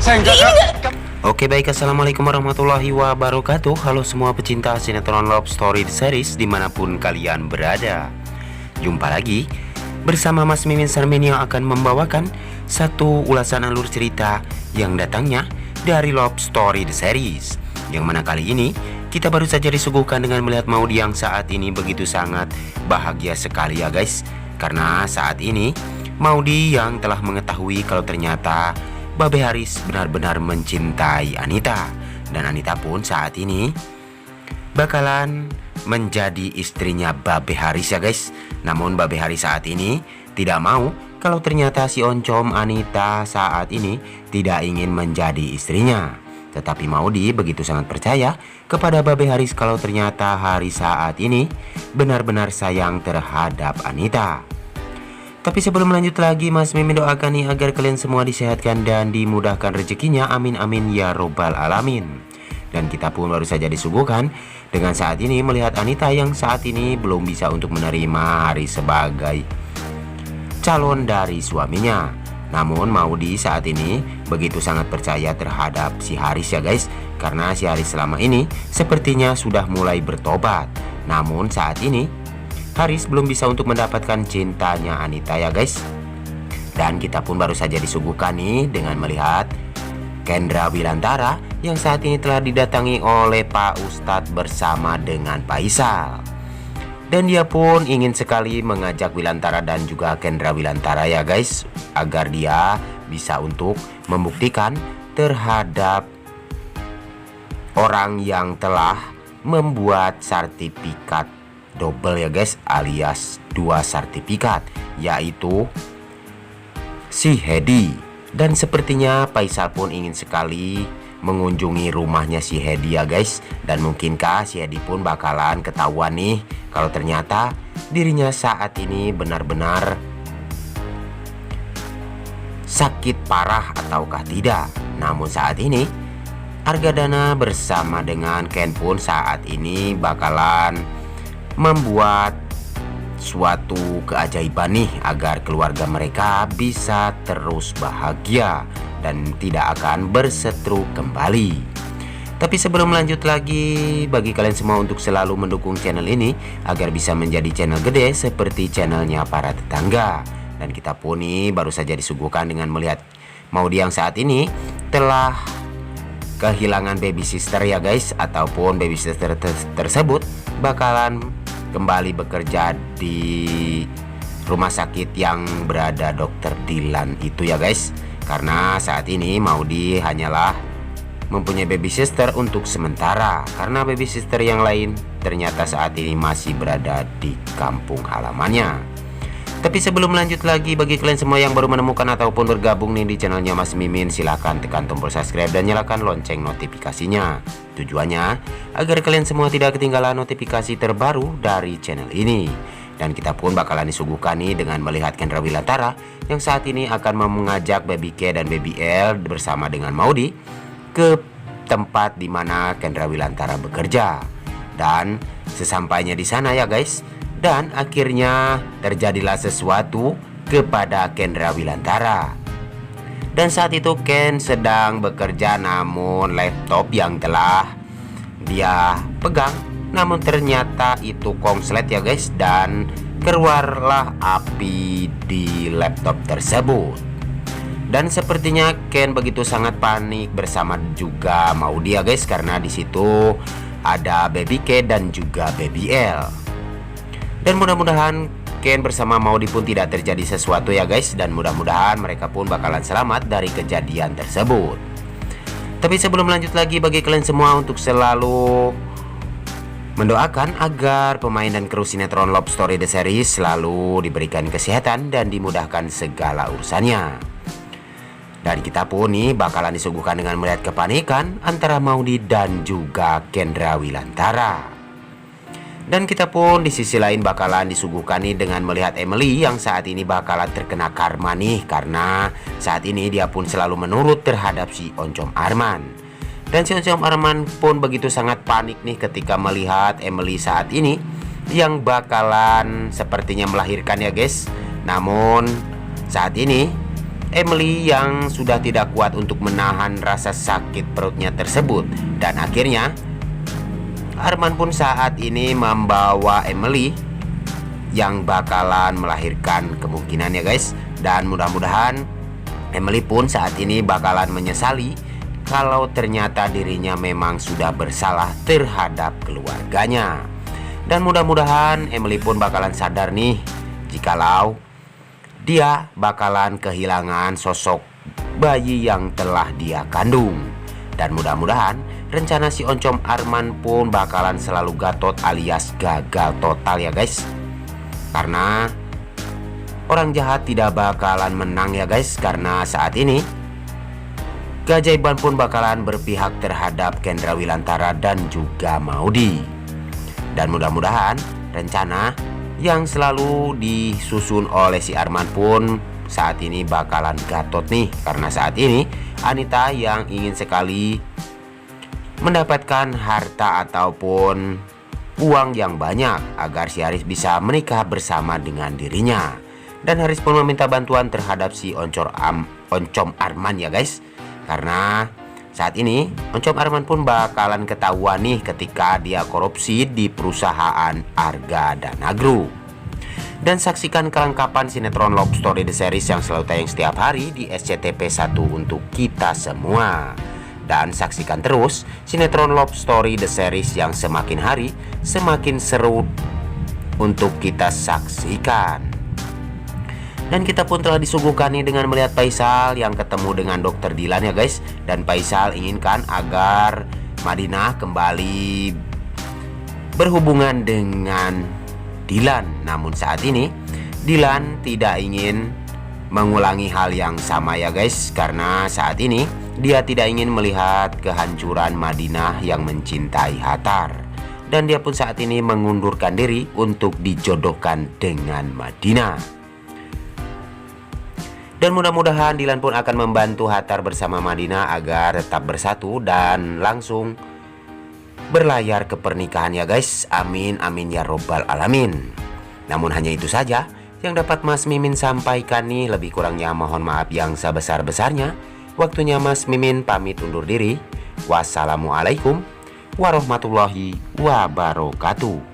Saya enggak. Oke baik, assalamualaikum warahmatullahi wabarakatuh. Halo semua pecinta sinetron Love Story Series dimanapun kalian berada. Jumpa lagi bersama Mas Mimin Sarmin yang akan membawakan satu ulasan alur cerita yang datangnya dari Love Story Series. Yang mana kali ini kita baru saja disuguhkan dengan melihat Maudy yang saat ini begitu sangat bahagia sekali ya guys. Karena saat ini Maudy yang telah mengetahui kalau ternyata Babe Haris benar-benar mencintai Anita. Dan Anita pun saat ini bakalan menjadi istrinya Babe Haris ya guys. Namun Babe Haris saat ini tidak mau kalau ternyata si oncom Anita saat ini tidak ingin menjadi istrinya. Tetapi Maudy begitu sangat percaya kepada Babe Haris kalau ternyata Haris saat ini benar-benar sayang terhadap Anita. Tapi sebelum lanjut lagi, Mas Mimin doakan nih agar kalian semua disehatkan dan dimudahkan rezekinya. Amin amin ya robbal alamin. Dan kita pun baru saja disuguhkan dengan saat ini melihat Anita yang saat ini belum bisa untuk menerima Haris sebagai calon dari suaminya. Namun Maudy saat ini begitu sangat percaya terhadap si Haris ya guys. Karena si Haris selama ini sepertinya sudah mulai bertobat. Namun saat ini Haris belum bisa untuk mendapatkan cintanya Anita ya guys. Dan kita pun baru saja disuguhkan nih dengan melihat Kendra Wilantara yang saat ini telah didatangi oleh Pak Ustadz bersama dengan Pak Isal. Dan dia pun ingin sekali mengajak Wilantara dan juga Kendra Wilantara ya guys, agar dia bisa untuk membuktikan terhadap orang yang telah membuat sertifikat double ya guys, alias 2 sertifikat, yaitu si Hedi. Dan sepertinya Faisal pun ingin sekali mengunjungi rumahnya si Hedi ya guys. Dan mungkinkah si Hedi pun bakalan ketahuan nih kalau ternyata dirinya saat ini benar-benar sakit parah ataukah tidak. Namun saat ini Argadana bersama dengan Ken pun saat ini bakalan membuat suatu keajaiban nih agar keluarga mereka bisa terus bahagia dan tidak akan berseteru kembali. Tapi sebelum lanjut lagi, bagi kalian semua untuk selalu mendukung channel ini agar bisa menjadi channel gede seperti channelnya para tetangga. Dan kita pun nih baru saja disuguhkan dengan melihat Maudy yang saat ini telah kehilangan baby sister ya guys, ataupun baby sister tersebut bakalan kembali bekerja di rumah sakit yang berada Dr. Dilan itu ya guys. Karena saat ini Maudy hanyalah mempunyai baby sister untuk sementara, karena baby sister yang lain ternyata saat ini masih berada di kampung halamannya. Tapi sebelum lanjut lagi, bagi kalian semua yang baru menemukan ataupun bergabung nih di channelnya Mas Mimin, silahkan tekan tombol subscribe dan nyalakan lonceng notifikasinya. Tujuannya agar kalian semua tidak ketinggalan notifikasi terbaru dari channel ini. Dan kita pun bakalan disuguhkan nih dengan melihat Kendra Wilantara yang saat ini akan mengajak Baby K dan Baby L bersama dengan Maudy ke tempat dimana Kendra Wilantara bekerja. Dan sesampainya di sana ya guys, dan akhirnya terjadilah sesuatu kepada Kendra Wilantara. Dan saat itu Ken sedang bekerja, namun laptop yang telah dia pegang, namun ternyata itu konslet ya guys. Dan keluarlah api di laptop tersebut. Dan sepertinya Ken begitu sangat panik bersama juga Maudy ya guys, karena di situ ada Baby K dan juga Baby L. Dan mudah-mudahan Ken bersama Maudy pun tidak terjadi sesuatu ya guys. Dan mudah-mudahan mereka pun bakalan selamat dari kejadian tersebut. Tapi sebelum lanjut lagi, bagi kalian semua untuk selalu mendoakan agar pemain dan kru sinetron Love Story The Series selalu diberikan kesehatan dan dimudahkan segala urusannya. Dan kita pun nih bakalan disuguhkan dengan melihat kepanikan antara Maudy dan juga Kendra Wilantara. Dan kita pun di sisi lain bakalan disuguhkan nih dengan melihat Emily yang saat ini bakalan terkena karma nih, karena saat ini dia pun selalu menurut terhadap si Oncom Arman. Dan si Oncom Arman pun begitu sangat panik nih ketika melihat Emily saat ini yang bakalan sepertinya melahirkan ya guys. Namun saat ini Emily yang sudah tidak kuat untuk menahan rasa sakit perutnya tersebut. Dan akhirnya Arman pun saat ini membawa Emily yang bakalan melahirkan kemungkinan ya guys. Dan mudah-mudahan Emily pun saat ini bakalan menyesali kalau ternyata dirinya memang sudah bersalah terhadap keluarganya. Dan mudah-mudahan Emily pun bakalan sadar nih jikalau dia bakalan kehilangan sosok bayi yang telah dia kandung. Dan mudah-mudahan rencana si Oncom Arman pun bakalan selalu gatot alias gagal total ya guys. Karena orang jahat tidak bakalan menang ya guys. Karena saat ini keajaiban pun bakalan berpihak terhadap Kendra Wilantara dan juga Maudy. Dan mudah-mudahan rencana yang selalu disusun oleh si Arman pun saat ini bakalan gatot nih. Karena saat ini Anita yang ingin sekali mendapatkan harta ataupun uang yang banyak agar si Haris bisa menikah bersama dengan dirinya. Dan Haris pun meminta bantuan terhadap si Oncom Arman ya guys. Karena saat ini Oncom Arman pun bakalan ketahuan nih ketika dia korupsi di perusahaan Arga Dana Group. Dan saksikan kelengkapan sinetron Love Story The Series yang selalu tayang setiap hari di SCTV 1 untuk kita semua. Dan saksikan terus sinetron Love Story The Series yang semakin hari semakin seru untuk kita saksikan. Dan kita pun telah disuguhkan nih dengan melihat Faisal yang ketemu dengan Dr. Dilan ya guys. Dan Faisal inginkan agar Madinah kembali berhubungan dengan Dilan. Namun saat ini Dilan tidak ingin mengulangi hal yang sama ya guys. Karena saat ini dia tidak ingin melihat kehancuran Madinah yang mencintai Hatar. Dan dia pun saat ini mengundurkan diri untuk dijodohkan dengan Madinah. Dan mudah-mudahan Dilan pun akan membantu Hatar bersama Madinah agar tetap bersatu dan langsung berlayar ke pernikahan ya guys. Amin amin ya robbal alamin. Namun hanya itu saja yang dapat Mas Mimin sampaikan nih. Lebih kurangnya mohon maaf yang sebesar-besarnya. Waktunya Mas Mimin pamit undur diri. Wassalamualaikum warahmatullahi wabarakatuh.